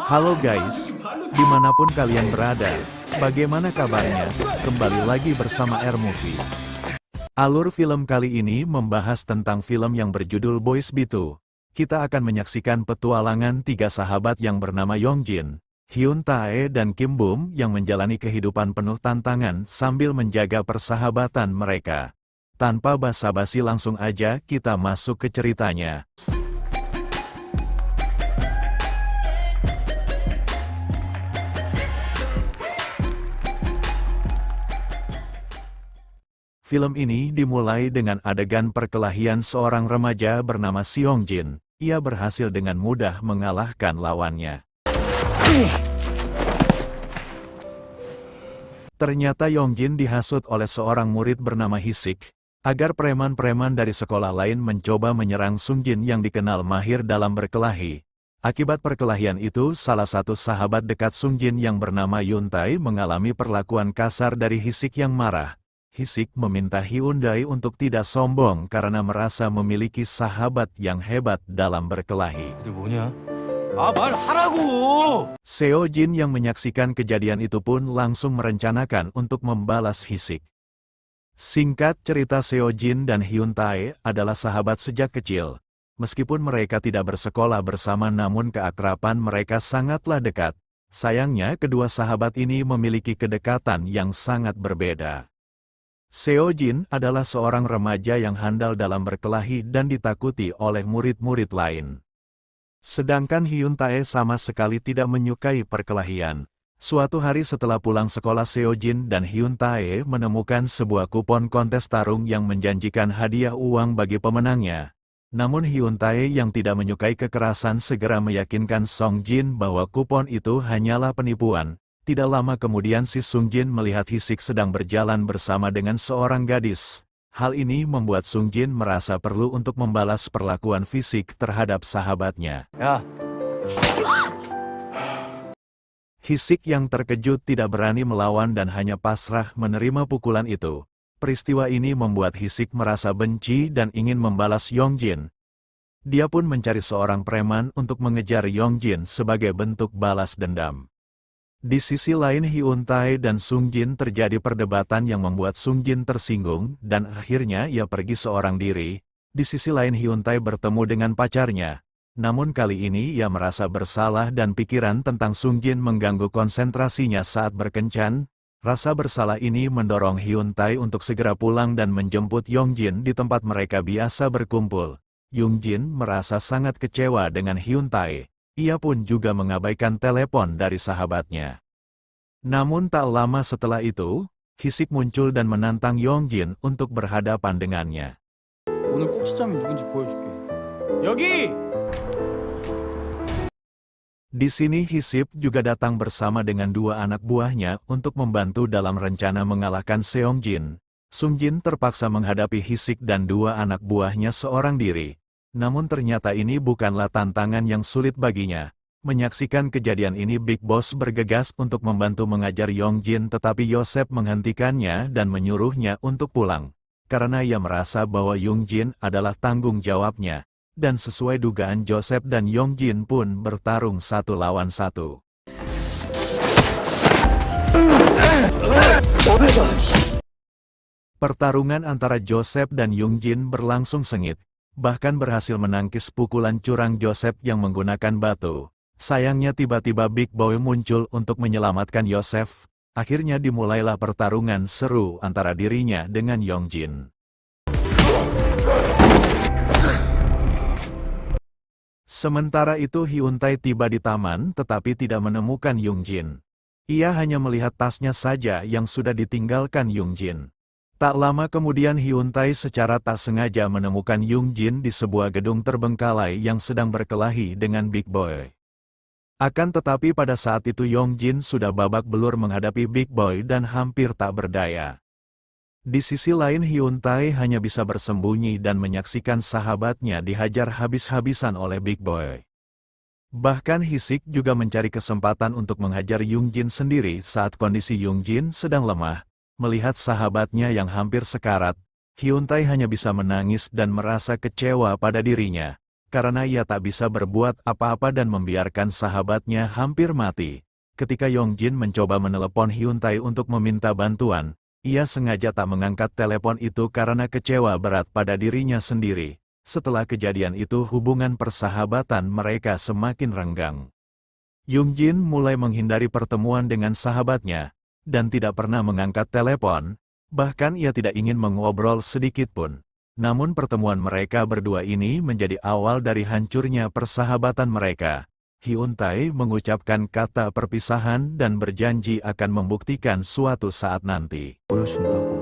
Halo guys, dimanapun kalian berada, bagaimana kabarnya? Kembali lagi bersama R-Movie. Alur film kali ini membahas tentang film yang berjudul Boys B2. Kita akan menyaksikan petualangan tiga sahabat yang bernama Yongjin, Hyun Tae dan Kim Bum yang menjalani kehidupan penuh tantangan sambil menjaga persahabatan mereka. Tanpa basa-basi langsung aja kita masuk ke ceritanya. Film ini dimulai dengan adegan perkelahian seorang remaja bernama Seongjin. Ia berhasil dengan mudah mengalahkan lawannya. Ternyata Yongjin dihasut oleh seorang murid bernama Hisik, agar preman-preman dari sekolah lain mencoba menyerang Sungjin yang dikenal mahir dalam berkelahi. Akibat perkelahian itu, salah satu sahabat dekat Sungjin yang bernama Yuntai mengalami perlakuan kasar dari Hisik yang marah. Hisik meminta Hyundai untuk tidak sombong karena merasa memiliki sahabat yang hebat dalam berkelahi. Seojin yang menyaksikan kejadian itu pun langsung merencanakan untuk membalas Hisik. Singkat cerita, Seojin dan Hyuntae adalah sahabat sejak kecil. Meskipun mereka tidak bersekolah bersama, namun keakraban mereka sangatlah dekat. Sayangnya kedua sahabat ini memiliki kedekatan yang sangat berbeda. Seojin adalah seorang remaja yang handal dalam berkelahi dan ditakuti oleh murid-murid lain. Sedangkan Hyuntae sama sekali tidak menyukai perkelahian. Suatu hari setelah pulang sekolah, Seojin dan Hyuntae menemukan sebuah kupon kontes tarung yang menjanjikan hadiah uang bagi pemenangnya. Namun Hyuntae yang tidak menyukai kekerasan segera meyakinkan Songjin bahwa kupon itu hanyalah penipuan. Tidak lama kemudian si Sungjin melihat Hisik sedang berjalan bersama dengan seorang gadis. Hal ini membuat Sungjin merasa perlu untuk membalas perlakuan fisik terhadap sahabatnya. Hisik yang terkejut tidak berani melawan dan hanya pasrah menerima pukulan itu. Peristiwa ini membuat Hisik merasa benci dan ingin membalas Yongjin. Dia pun mencari seorang preman untuk mengejar Yongjin sebagai bentuk balas dendam. Di sisi lain, Hyuntae dan Sungjin terjadi perdebatan yang membuat Sungjin tersinggung dan akhirnya ia pergi seorang diri. Di sisi lain, Hyuntae bertemu dengan pacarnya. Namun kali ini ia merasa bersalah dan pikiran tentang Sungjin mengganggu konsentrasinya saat berkencan. Rasa bersalah ini mendorong Hyuntae untuk segera pulang dan menjemput Yongjin di tempat mereka biasa berkumpul. Yongjin merasa sangat kecewa dengan Hyuntae. Ia pun juga mengabaikan telepon dari sahabatnya. Namun tak lama setelah itu, Hisik muncul dan menantang Yongjin untuk berhadapan dengannya. 오늘 꼭지점이 누군지 보여줄게. 여기! Di sini Hisip juga datang bersama dengan dua anak buahnya untuk membantu dalam rencana mengalahkan Seongjin. Sungjin terpaksa menghadapi Hisik dan dua anak buahnya seorang diri. Namun ternyata ini bukanlah tantangan yang sulit baginya. Menyaksikan kejadian ini, Big Boss bergegas untuk membantu mengajar Yongjin, tetapi Yosep menghentikannya dan menyuruhnya untuk pulang. Karena ia merasa bahwa Yongjin adalah tanggung jawabnya. Dan sesuai dugaan, Joseph dan Yongjin pun bertarung satu lawan satu. Pertarungan antara Joseph dan Yongjin berlangsung sengit. Bahkan berhasil menangkis pukulan curang Joseph yang menggunakan batu. Sayangnya tiba-tiba Big Boy muncul untuk menyelamatkan Joseph. Akhirnya dimulailah pertarungan seru antara dirinya dengan Yongjin. Sementara itu Hyuntae tiba di taman tetapi tidak menemukan Yongjin. Ia hanya melihat tasnya saja yang sudah ditinggalkan Yongjin. Tak lama kemudian Hyuntae secara tak sengaja menemukan Yongjin di sebuah gedung terbengkalai yang sedang berkelahi dengan Big Boy. Akan tetapi pada saat itu Yongjin sudah babak belur menghadapi Big Boy dan hampir tak berdaya. Di sisi lain, Hyuntae hanya bisa bersembunyi dan menyaksikan sahabatnya dihajar habis-habisan oleh Big Boy. Bahkan Hisik juga mencari kesempatan untuk menghajar Yongjin sendiri saat kondisi Yongjin sedang lemah. Melihat sahabatnya yang hampir sekarat, Hyuntae hanya bisa menangis dan merasa kecewa pada dirinya. karena ia tak bisa berbuat apa-apa dan membiarkan sahabatnya hampir mati. Ketika Yongjin mencoba menelepon Hyuntae untuk meminta bantuan, ia sengaja tak mengangkat telepon itu karena kecewa berat pada dirinya sendiri. Setelah kejadian itu hubungan persahabatan mereka semakin renggang. Yongjin mulai menghindari pertemuan dengan sahabatnya, dan tidak pernah mengangkat telepon, bahkan ia tidak ingin mengobrol sedikit pun. Namun pertemuan mereka berdua ini menjadi awal dari hancurnya persahabatan mereka. Hyuntae mengucapkan kata perpisahan dan berjanji akan membuktikan suatu saat nanti. 보여준다고.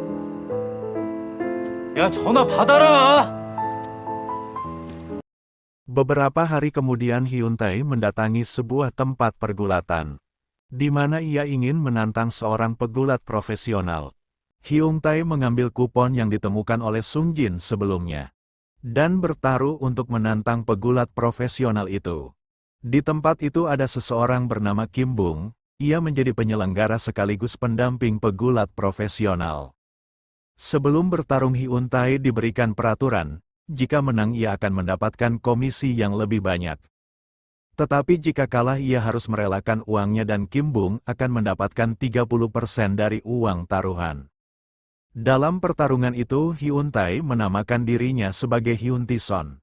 야, 전화 받아라! Beberapa hari kemudian Hyuntae mendatangi sebuah tempat pergulatan, di mana ia ingin menantang seorang pegulat profesional. Hyuntae mengambil kupon yang ditemukan oleh Sungjin sebelumnya, dan bertaruh untuk menantang pegulat profesional itu. Di tempat itu ada seseorang bernama Kim Bung, ia menjadi penyelenggara sekaligus pendamping pegulat profesional. Sebelum bertarung Hyuntae diberikan peraturan, jika menang ia akan mendapatkan komisi yang lebih banyak. Tetapi jika kalah ia harus merelakan uangnya dan Kim Bung akan mendapatkan 30% dari uang taruhan. Dalam pertarungan itu Hyuntae menamakan dirinya sebagai Hyuntison.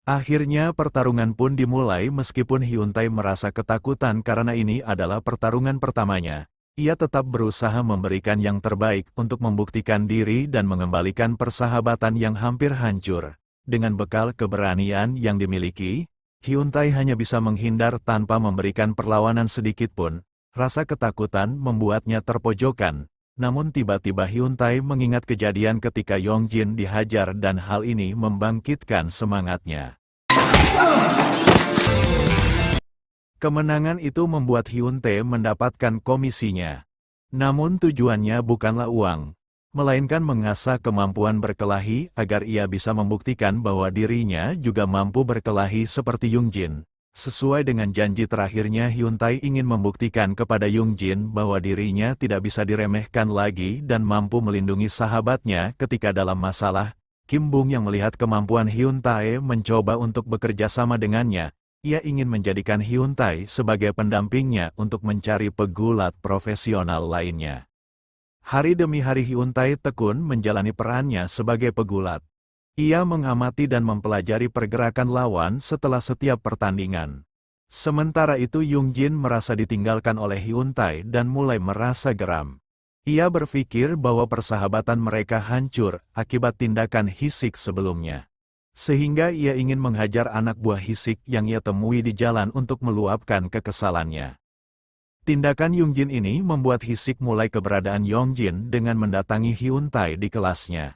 Akhirnya pertarungan pun dimulai meskipun Hyuntae merasa ketakutan karena ini adalah pertarungan pertamanya. Ia tetap berusaha memberikan yang terbaik untuk membuktikan diri dan mengembalikan persahabatan yang hampir hancur. Dengan bekal keberanian yang dimiliki, Hyuntae hanya bisa menghindar tanpa memberikan perlawanan sedikit pun. Rasa ketakutan membuatnya terpojokan. Namun tiba-tiba Hyuntae mengingat kejadian ketika Yongjin dihajar dan hal ini membangkitkan semangatnya. Kemenangan itu membuat Hyuntae mendapatkan komisinya. Namun tujuannya bukanlah uang, melainkan mengasah kemampuan berkelahi agar ia bisa membuktikan bahwa dirinya juga mampu berkelahi seperti Yongjin. Sesuai dengan janji terakhirnya Hyuntae ingin membuktikan kepada Yongjin bahwa dirinya tidak bisa diremehkan lagi dan mampu melindungi sahabatnya ketika dalam masalah. Kim Bung yang melihat kemampuan Hyuntae mencoba untuk bekerja sama dengannya. Ia ingin menjadikan Hyuntae sebagai pendampingnya untuk mencari pegulat profesional lainnya. Hari demi hari Hyuntae tekun menjalani perannya sebagai pegulat. Ia mengamati dan mempelajari pergerakan lawan setelah setiap pertandingan. Sementara itu Yongjin merasa ditinggalkan oleh Hyuntae dan mulai merasa geram. Ia berpikir bahwa persahabatan mereka hancur akibat tindakan Hisik sebelumnya. Sehingga ia ingin menghajar anak buah Hisik yang ia temui di jalan untuk meluapkan kekesalannya. Tindakan Yongjin ini membuat Hisik mulai keberadaan Yongjin dengan mendatangi Hyuntae di kelasnya.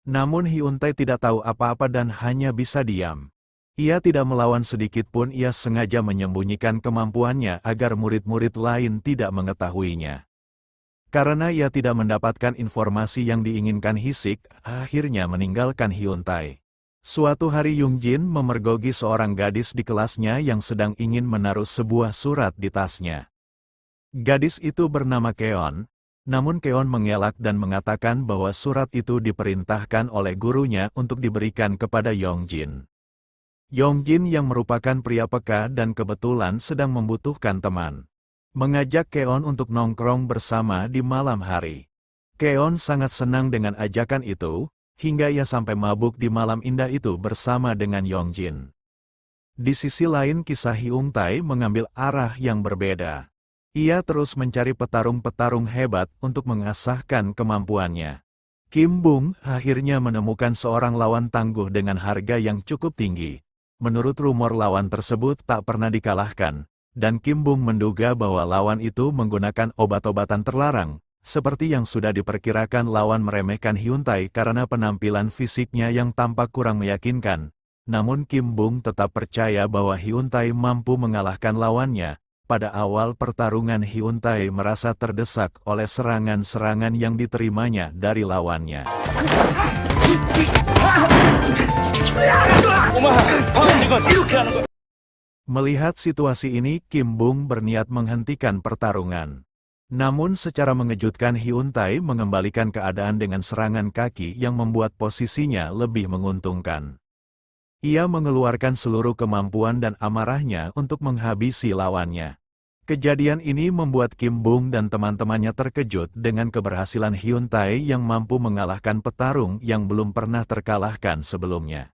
Namun Hyuntae tidak tahu apa-apa dan hanya bisa diam. Ia tidak melawan sedikit pun, ia sengaja menyembunyikan kemampuannya agar murid-murid lain tidak mengetahuinya. Karena ia tidak mendapatkan informasi yang diinginkan Hisik, akhirnya meninggalkan Hyuntae. Suatu hari Yongjin memergoki seorang gadis di kelasnya yang sedang ingin menaruh sebuah surat di tasnya. Gadis itu bernama Keon, namun Keon mengelak dan mengatakan bahwa surat itu diperintahkan oleh gurunya untuk diberikan kepada Yongjin. Yongjin yang merupakan pria peka dan kebetulan sedang membutuhkan teman, mengajak Keon untuk nongkrong bersama di malam hari. Keon sangat senang dengan ajakan itu, hingga ia sampai mabuk di malam indah itu bersama dengan Yongjin. Di sisi lain kisah Hyuntae mengambil arah yang berbeda. Ia terus mencari petarung-petarung hebat untuk mengasahkan kemampuannya. Kim Bung akhirnya menemukan seorang lawan tangguh dengan harga yang cukup tinggi. Menurut rumor lawan tersebut tak pernah dikalahkan. Dan Kim Bung menduga bahwa lawan itu menggunakan obat-obatan terlarang, seperti yang sudah diperkirakan lawan meremehkan Hyuntae karena penampilan fisiknya yang tampak kurang meyakinkan. Namun Kim Bung tetap percaya bahwa Hyuntae mampu mengalahkan lawannya. Pada awal pertarungan Hyuntae merasa terdesak oleh serangan-serangan yang diterimanya dari lawannya. Melihat situasi ini, Kim Bung berniat menghentikan pertarungan. Namun secara mengejutkan Hyuntae mengembalikan keadaan dengan serangan kaki yang membuat posisinya lebih menguntungkan. Ia mengeluarkan seluruh kemampuan dan amarahnya untuk menghabisi lawannya. Kejadian ini membuat Kim Bum dan teman-temannya terkejut dengan keberhasilan Hyun Tae yang mampu mengalahkan petarung yang belum pernah terkalahkan sebelumnya.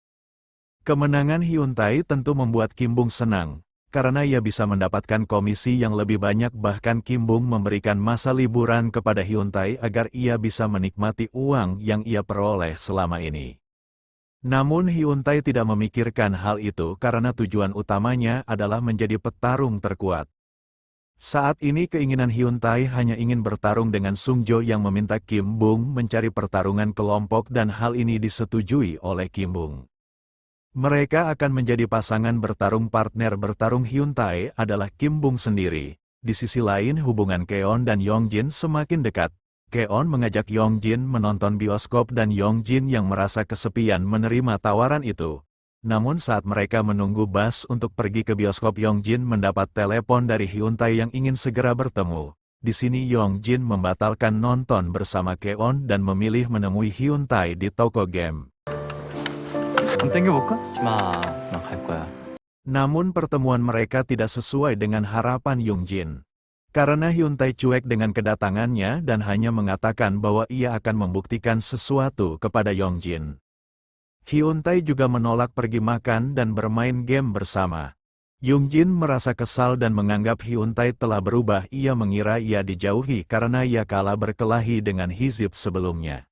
Kemenangan Hyun Tae tentu membuat Kim Bum senang, karena ia bisa mendapatkan komisi yang lebih banyak, bahkan Kim Bum memberikan masa liburan kepada Hyun Tae agar ia bisa menikmati uang yang ia peroleh selama ini. Namun Hyun Tae tidak memikirkan hal itu karena tujuan utamanya adalah menjadi petarung terkuat. Saat ini keinginan Hyun Tae hanya ingin bertarung dengan Sung Jo yang meminta Kim Bum mencari pertarungan kelompok dan hal ini disetujui oleh Kim Bum. Mereka akan menjadi pasangan bertarung. Partner bertarung Hyun Tae adalah Kim Bum sendiri. Di sisi lain hubungan Keon dan Yongjin semakin dekat. Keon mengajak Yongjin menonton bioskop dan Yongjin yang merasa kesepian menerima tawaran itu. Namun saat mereka menunggu bus untuk pergi ke bioskop, Yongjin mendapat telepon dari Hyun Tae yang ingin segera bertemu. Di sini Yongjin membatalkan nonton bersama Keon dan memilih menemui Hyun Tae di toko game. 안 땡겨볼까? 난 갈 거야. Namun pertemuan mereka tidak sesuai dengan harapan Yongjin. Karena Hyun Tae cuek dengan kedatangannya dan hanya mengatakan bahwa ia akan membuktikan sesuatu kepada Yongjin. Hyun Tae juga menolak pergi makan dan bermain game bersama. Yongjin merasa kesal dan menganggap Hyun Tae telah berubah. Ia mengira ia dijauhi karena ia kalah berkelahi dengan Hizip sebelumnya.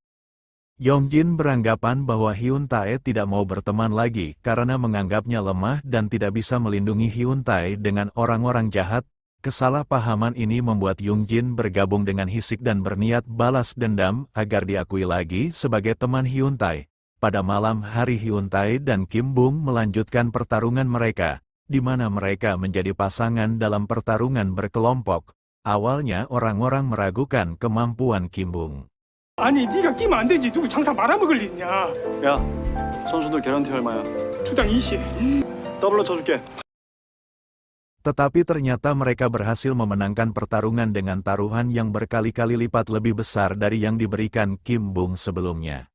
Yongjin beranggapan bahwa Hyun Tae tidak mau berteman lagi karena menganggapnya lemah dan tidak bisa melindungi Hyun Tae dengan orang-orang jahat. Kesalahpahaman ini membuat Yongjin bergabung dengan Hisik dan berniat balas dendam agar diakui lagi sebagai teman Hyun Tae. Pada malam hari Hyun Tae dan Kim Bum melanjutkan pertarungan mereka, di mana mereka menjadi pasangan dalam pertarungan berkelompok. Awalnya orang-orang meragukan kemampuan Kim Bum. 아니 네가 끼면 안 되지. 누구 장사 말아먹을 일 있냐. 야, 선수들 개런티 얼마야? 투당 20. 더블로 쳐줄게. Tetapi ternyata mereka berhasil memenangkan pertarungan dengan taruhan yang berkali-kali lipat lebih besar dari yang diberikan Kim Bum sebelumnya.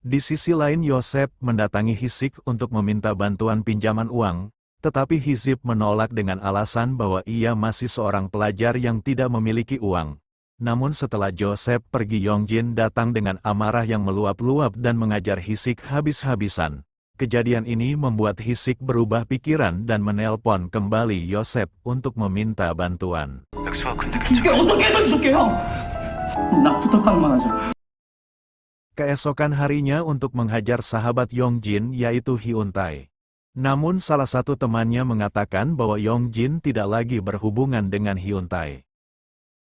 Di sisi lain Yosep mendatangi Hisik untuk meminta bantuan pinjaman uang, tetapi Hizip menolak dengan alasan bahwa ia masih seorang pelajar yang tidak memiliki uang. Namun setelah Joseph pergi, Yongjin datang dengan amarah yang meluap-luap dan mengajar Hisik habis-habisan. Kejadian ini membuat Hisik berubah pikiran dan menelpon kembali Yosep untuk meminta bantuan. 줄게 어떻게든 줄게 형. 나 부탁하는 하자. Keesokan harinya untuk menghajar sahabat Yongjin yaitu Hyun Tae. Namun salah satu temannya mengatakan bahwa Yongjin tidak lagi berhubungan dengan Hyun Tae.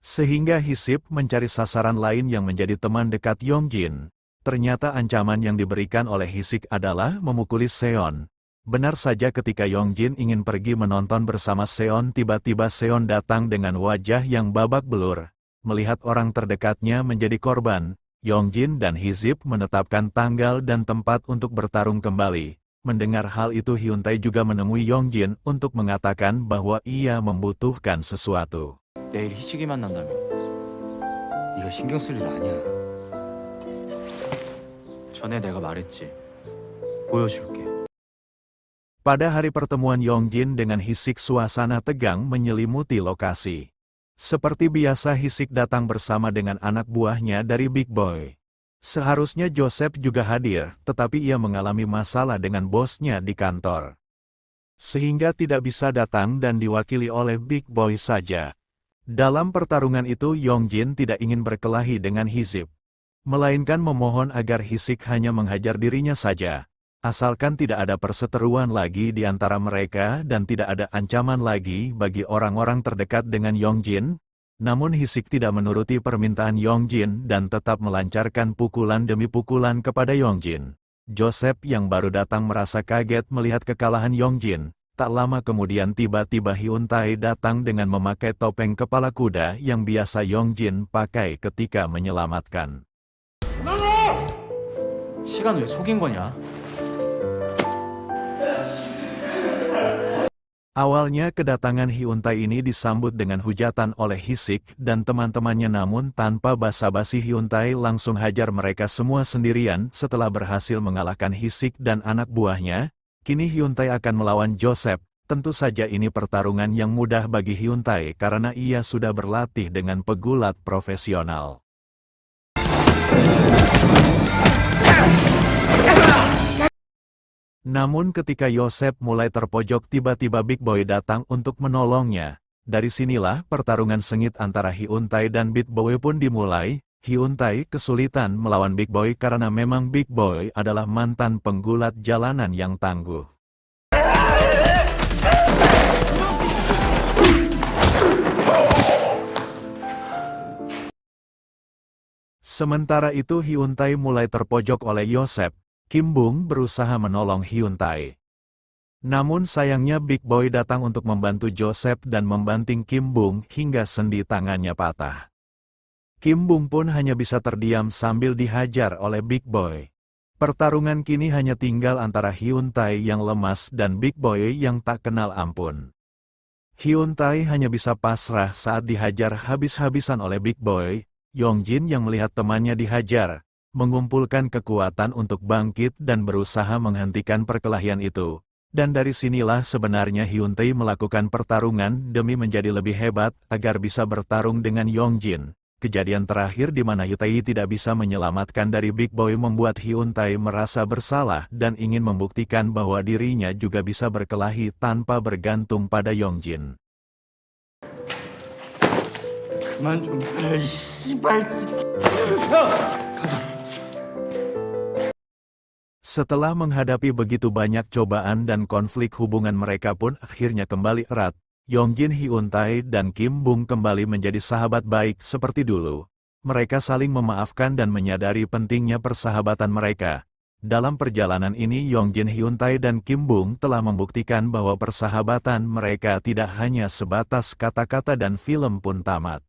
Sehingga Hisip mencari sasaran lain yang menjadi teman dekat Yongjin. Ternyata ancaman yang diberikan oleh Hisik adalah memukuli Seon. Benar saja ketika Yongjin ingin pergi menonton bersama Seon, tiba-tiba Seon datang dengan wajah yang babak belur. Melihat orang terdekatnya menjadi korban, Yongjin dan Hizip menetapkan tanggal dan tempat untuk bertarung kembali. Mendengar hal itu Hyun Tae juga menemui Yongjin untuk mengatakan bahwa ia membutuhkan sesuatu. 내일 희식이 만난다며. 네가 신경 쓸 일 아니야. 전에 내가 말했지. 보여줄게. Pada hari pertemuan Yongjin dengan Hisik, suasana tegang menyelimuti lokasi. Seperti biasa Hisik datang bersama dengan anak buahnya dari Big Boy. Seharusnya Joseph juga hadir, tetapi ia mengalami masalah dengan bosnya di kantor. Sehingga tidak bisa datang dan diwakili oleh Big Boy saja. Dalam pertarungan itu Yongjin tidak ingin berkelahi dengan Hizip, melainkan memohon agar Hisik hanya menghajar dirinya saja. Asalkan tidak ada perseteruan lagi di antara mereka dan tidak ada ancaman lagi bagi orang-orang terdekat dengan Yongjin. Namun Hisik tidak menuruti permintaan Yongjin dan tetap melancarkan pukulan demi pukulan kepada Yongjin. Joseph yang baru datang merasa kaget melihat kekalahan Yongjin. Tak lama kemudian tiba-tiba Hyun Tae datang dengan memakai topeng kepala kuda yang biasa Yongjin pakai ketika menyelamatkan. 시간 왜 속인 거냐? Awalnya kedatangan Hyun Tae ini disambut dengan hujatan oleh Hisik dan teman-temannya, namun tanpa basa-basi Hyun Tae langsung hajar mereka semua sendirian. Setelah berhasil mengalahkan Hisik dan anak buahnya, Kini Hyun-tae akan melawan Joseph. Tentu saja ini pertarungan yang mudah bagi Hyun-tae karena ia sudah berlatih dengan pegulat profesional. Namun ketika Joseph mulai terpojok tiba-tiba Big Boy datang untuk menolongnya. Dari sinilah pertarungan sengit antara Hyun-tae dan Big Boy pun dimulai. Hyun-tae kesulitan melawan Big Boy karena memang Big Boy adalah mantan penggulat jalanan yang tangguh. Sementara itu Hyun-tae mulai terpojok oleh Joseph. Kim Bung berusaha menolong Hyun-tae. Namun sayangnya Big Boy datang untuk membantu Joseph dan membanting Kim Bung hingga sendi tangannya patah. Kim Bung pun hanya bisa terdiam sambil dihajar oleh Big Boy. Pertarungan kini hanya tinggal antara Hyun-tae yang lemas dan Big Boy yang tak kenal ampun. Hyun-tae hanya bisa pasrah saat dihajar habis-habisan oleh Big Boy. Yongjin yang melihat temannya dihajar, mengumpulkan kekuatan untuk bangkit dan berusaha menghentikan perkelahian itu. Dan dari sinilah sebenarnya Hyun-tae melakukan pertarungan demi menjadi lebih hebat agar bisa bertarung dengan Yongjin. Kejadian terakhir di mana Hyun-tae tidak bisa menyelamatkan dari Big Boy membuat Hyun-tae merasa bersalah dan ingin membuktikan bahwa dirinya juga bisa berkelahi tanpa bergantung pada Yongjin. 그만 좀 해, 이 씨발. 야, 가자. Setelah menghadapi begitu banyak cobaan dan konflik hubungan mereka pun akhirnya kembali erat. Yongjin, Hyun-tae dan Kim Bung kembali menjadi sahabat baik seperti dulu. Mereka saling memaafkan dan menyadari pentingnya persahabatan mereka. Dalam perjalanan ini Yongjin, Hyun-tae dan Kim Bung telah membuktikan bahwa persahabatan mereka tidak hanya sebatas kata-kata dan film pun tamat.